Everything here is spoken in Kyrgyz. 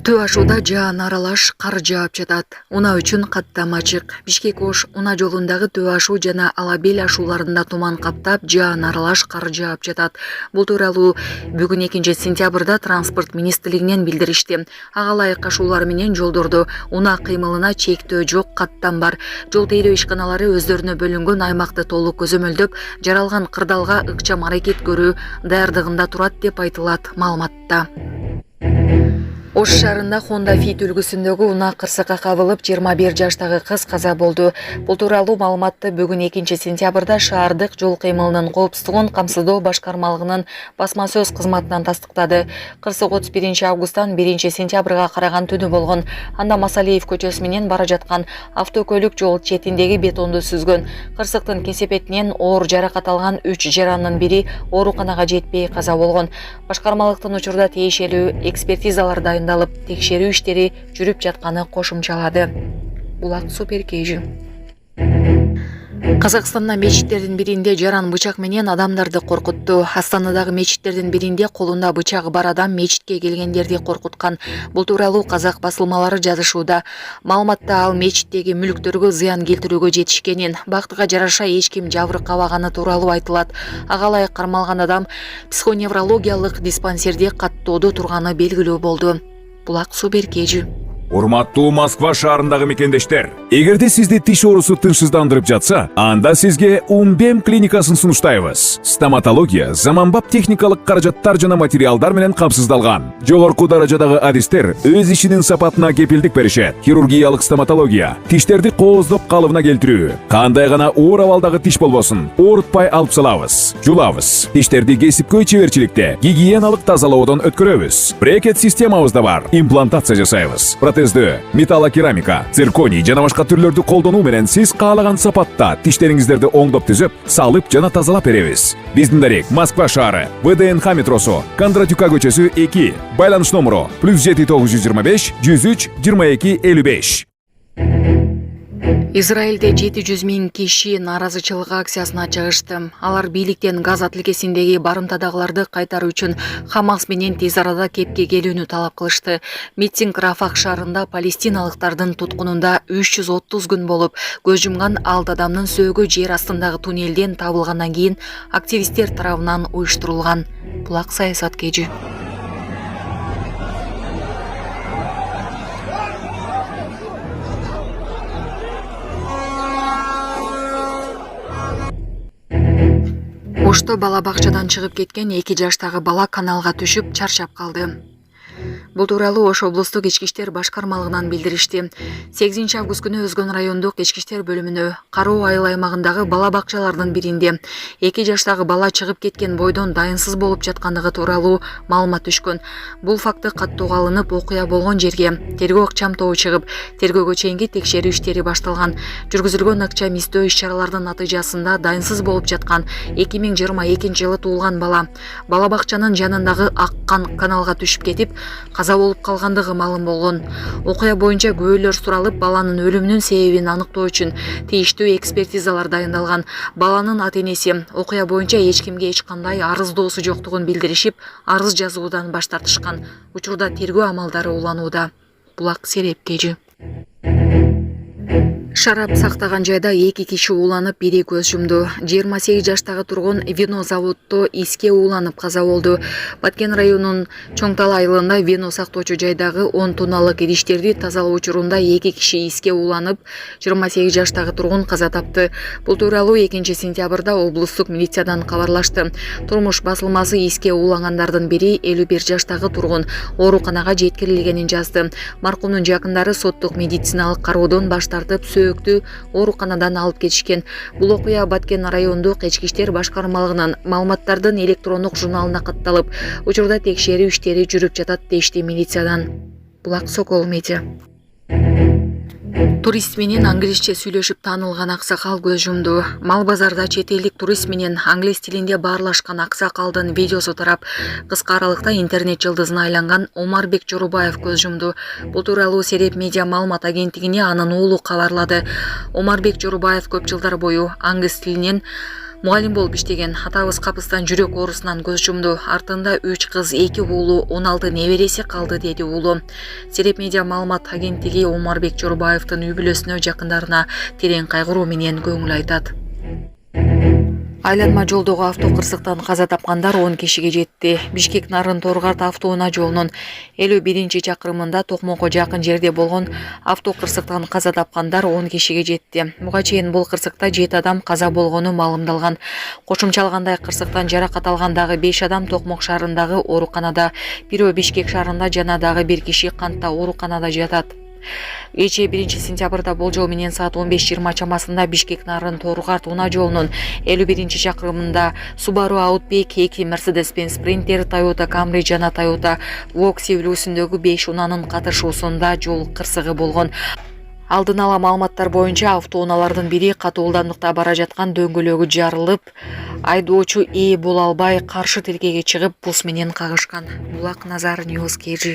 Төө ашууда жаан аралаш кар жаап жатат. Унаа үчүн каттам ачык. Бишкек-Ош унаа жолундагы төө ашуу жана Алабел ашууларында туман каптап, жаан аралаш кар жаап жатат. Бул тууралуу бүгүн 2-сентябрда транспорт министрлигинен билдиришти. Ага ылайык ашуулар менен жолдордо унаа кыймылына чектөө жок, каттам бар. Жол тейлөө ишканалары өздөрүнө бөлүнгөн аймакты толук көзөмөлдөп, жаралган кырдаалга ыкчам аракет көрүү даярдыгында турат деп айтылат маалыматта. Ош шаарында Honda Fit үлгүсүндөгү унаа кырсыкка кабылып 21 жаштагы кыз каза болду. Бул тууралуу маалыматты бүгүн 2-сентябрда шаардык жол кыймылынын коопсуздугун камсыздоо башкармалыгынын басма сөз кызматынан тастыктады. Кырсык 31-августтан 1-сентябрга караган түнү болгон. Анда Масалиев көчөсү менен бара жаткан автокөлүк жол четиндеги бетонду сүзгөн. Кырсыктын кесепетинен оор жаракат алган 3 жарандын бири ооруканага жетпей каза болгон. Башкармалыктын учурда тиешелүү экспертизалар дайындалып, текшерүү иштери жүрүп жатканы кошумчалады. Булак Суперкейжи. Казакстанда мечиттердин биринде жаран бычак менен адамдарды коркутту. Астанадагы мечиттердин биринде колунда бычагы бар адам мечитке келгендерди коркуткан. Бул тууралуу казак басылмалары жазышууда. Маалыматта ал мечиттеги мүлктөргө зыян келтирүүгө жетишкенин, бактыга жараша эч ким жабыркабаганы тууралуу айтылат. Ага ылайык кармалган адам психоневрологиялык диспансерде каттоодо турганы белгилүү болду. Булак Суперкейжи. Урматтуу Москва шаарындагы мекендештер, эгерде сизди тиш оорусу тынчсыздандырып жатса, анда сизге Умбем клиникасын сунуштайбыз. Стоматология заманбап техникалык каражаттар жана материалдар менен камсыздалган. Жогорку даражадагы адистер өз ишинин сапатына кепилдик беришет. Хирургиялык стоматология, тиштерди кооздоп калыбына келтирүү. Кандай гана оор абалдагы тиш болбосун, оорутпай алып салабыз, жулабыз. Тиштерди кесипкөй чеберчиликте, гигиеналык тазалоодон өткөрөбүз. Брекет системабыз да бар. Имплантация жасайбыз. Протездөө, металлокерамика, цирконий жана башка түрлөрдү колдонуу менен сиз каалаган сапатта тиштериңиздерди оңдоп түзөп, салып жана тазалап беребиз. Биздин дарек Москва шаары, ВДНХ метросу, Кондратюка көчөсү 2, байланыш номеру +7 925 103 22 55. Израилде 700 000 киши нааразычылык акциясына чыгышты. Алар бийликтен Газа тилкесиндеги барымтадагыларды кайтаруу үчүн Хамас менен тез арада кепке келүүнү талап кылышты. Митинг Рафах шаарында палестиналыктардын туткунунда 330 күн болуп, көз жумган 6 адамдын сөөгү жер астындагы туннелден табылгандан кийин активисттер тарабынан уюштурулган. Булак Саясаткечи. Ошто бала бакчадан чыгып кеткен 2 жаштагы бала каналга түшүп чарчап калды. Бул тууралуу Ош облустук ички иштер башкармалыгынан билдиришти. 8-август күнү Өзгөн райондук ички иштер бөлүмүнө Кароо айыл аймагындагы бала бакчалардын биринде 2 жаштагы бала чыгып кеткен бойдон дайынсыз болуп жаткандыгы тууралуу маалымат түшкөн. Бул факты каттоого алынып, окуя болгон жерге тергөө акчам тобу чыгып, тергөөгө чейинки текшерүү иштери башталган. Жүргүзүлгөн акчам издөө иш-чаралардын натыйжасында дайынсыз болуп жаткан 2022-жылы туулган бала бакчанын жанындагы аккан каналга түшүп кетип, каза болуп калгандыгы маалым болгон. Окуя боюнча күбөлөр суралып, баланын өлүмүнүн себебин аныктоо үчүн тийиштүү экспертизалар дайындалган. Баланын ата-энеси окуя боюнча эч кимге эч кандай арыздоосу жоктугун билдиришип, арыз жазуудан баш тартышкан. Учурда тергөө амалдары уланууда. Булак Серепкежи. Шарап сактаган жайда 2 киши ууланып, бири көз жумду. 28 жаштагы тургун вино заводдо иске ууланып каза болду. Баткен районунун Чоңтал айылында вино сактоочу жайдагы 10 тонналык идиштерди тазалоо учурунда 2 киши иске ууланып, 28 жаштагы тургун каза тапты. Бул тууралуу 2-сентябрда облустук милициядан кабарлашты. Турмуш басылмасы иске уулангандардын бири 51 жаштагы тургун ооруканага жеткирилгенин жазды. Маркумдун жакындары соттук медициналык кароодон баш тартып, сөөгүттү ооруканадан алып кетишкен. Бул окуя Баткен райондук ички иштер башкармалыгынын маалыматтардын электрондук журналына катталып, учурда текшерүү иштери жүрүп жатат дешти милициядан. Булак Сокол Медиа. Турист менен англисче сүйлөшүп таанылган аксакал көз жумду. Мал базарда чет элдик турист менен англис тилинде баарлашкан аксакалдын видеосу тарап, кыска аралыкта интернет жылдызына айланган Омарбек Жорубаев көз жумду. Бул тууралуу Сереп медиа маалымат агенттигине анын уулу кабарлады. Омарбек Жорубаев көп жылдар бою англис тилинен Мугалим болуп иштеген атабыз капыстан жүрөк оорусунан көз жумду. Артында 3 кыз, 2 уулу, 16 небереси калды, деди уулу. Сереп медиа маалымат агенттиги Омарбек Жорбаевдин үй бүлөсүнө, жакындарына терең кайгыруу менен көңүл айтат. Айланма жолдогу автокырсыктан каза тапкандар 10 кишиге жетти. Бишкек Нарын-Торгарт автоунаа жолунун 51-чакырымында Токмокко жакын жерде болгон автокырсыктан каза тапкандар 10 кишиге жетти. Буга чейин бул кырсыкта 7 адам каза болгону маалымдалган. Кошумчалагандай кырсыктан жаракат алган дагы 5 адам Токмок шаарындагы ооруканада, бирөө Бишкек шаарында жана дагы 1 киши Кантта ооруканада жатат. Кечээ 1-сентябрда болжол менен саат 15:20 чамасында Бишкек Нарын-Торгарт унаа жолунун 51-чакырымында Subaru Outback, 2 Mercedes-Benz Sprinter, Toyota Camry жана Toyota Vox үлгүсүндөгү 5 унаанын катышуусунда жол кырсыгы болгон. Алдын ала маалыматтар боюнча автоунаалардын бири катуу ылдамдыкта бара жаткан дөңгөлөгү жарылып, айдоочу ээ боло албай каршы тилкеге чыгып бус менен кагышкан. Булак Назар News KG.